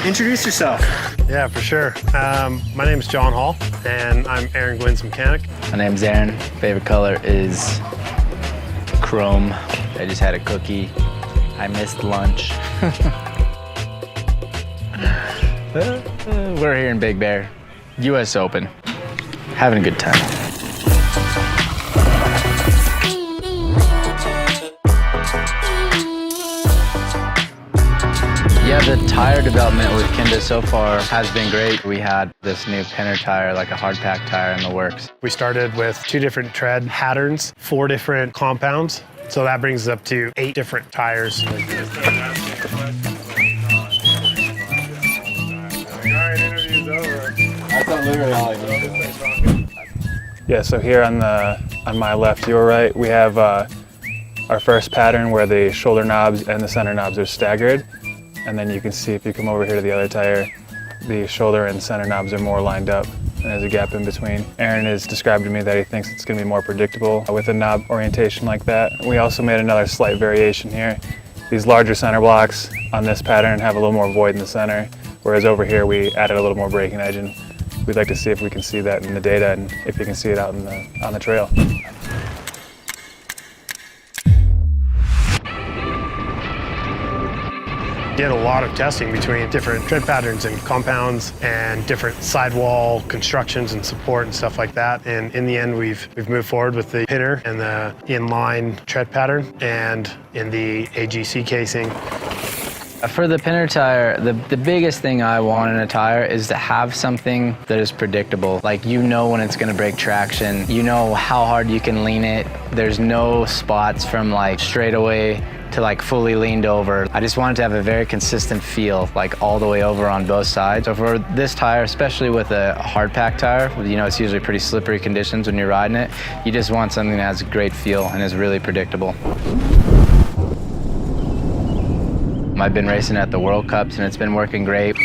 Introduce yourself. Yeah, for sure. My name is John Hall, and I'm Aaron Gwynn's mechanic. My name's Aaron. Favorite color is chrome. I just had a cookie. I missed lunch. We're here in Big Bear, US Open. Having a good time. Yeah, the tire development with Kenda so far has been great. We had this new Pinner tire, like a hard pack tire in the works. We started with 2 different tread patterns, 4 different compounds. So that brings us up to 8 different tires. Yeah, so here on my left, your right, we have our first pattern where the shoulder knobs and the center knobs are staggered. And then you can see if you come over here to the other tire, the shoulder and center knobs are more lined up and there's a gap in between. Aaron has described to me that he thinks it's going to be more predictable with a knob orientation like that. We also made another slight variation here. These larger center blocks on this pattern have a little more void in the center, whereas over here we added a little more braking edge, and we'd like to see if we can see that in the data and if you can see it out on the trail. Did a lot of testing between different tread patterns and compounds and different sidewall constructions and support and stuff like that. And in the end, we've moved forward with the Pinner and the inline tread pattern and in the AGC casing. For the Pinner tire, the biggest thing I want in a tire is to have something that is predictable. Like, you know when it's gonna break traction, you know how hard you can lean it. There's no spots from like straightaway to like fully leaned over. I just wanted to have a very consistent feel, like all the way over on both sides. So for this tire, especially with a hard pack tire, you know it's usually pretty slippery conditions when you're riding it, you just want something that has a great feel and is really predictable. I've been racing at the World Cups and it's been working great.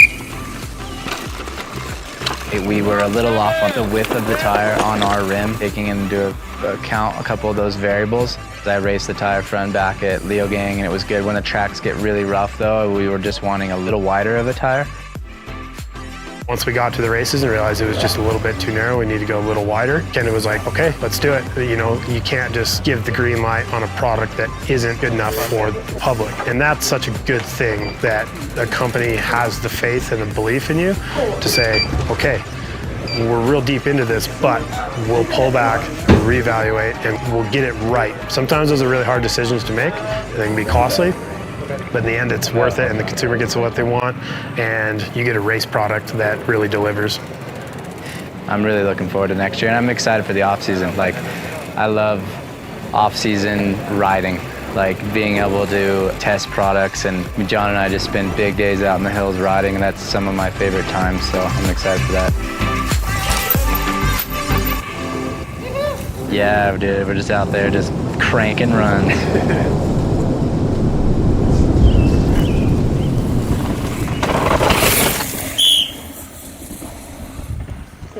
We were a little off on the width of the tire on our rim, taking into account a couple of those variables. I raced the tire front and back at Leo Gang and it was good. When the tracks get really rough though, we were just wanting a little wider of a tire. Once we got to the races and realized it was just a little bit too narrow, we need to go a little wider. Kenda was like, okay, let's do it. You know, you can't just give the green light on a product that isn't good enough for the public. And that's such a good thing that a company has the faith and the belief in you to say, okay, we're real deep into this, but we'll pull back, reevaluate, and we'll get it right. Sometimes those are really hard decisions to make. They can be costly, but in the end it's worth it and the consumer gets what they want and you get a race product that really delivers. I'm really looking forward to next year and I'm excited for the off season. Like, I love off season riding, like being able to test products, and John and I just spend big days out in the hills riding, and that's some of my favorite times, so I'm excited for that. Yeah, dude, we're just out there just cranking runs.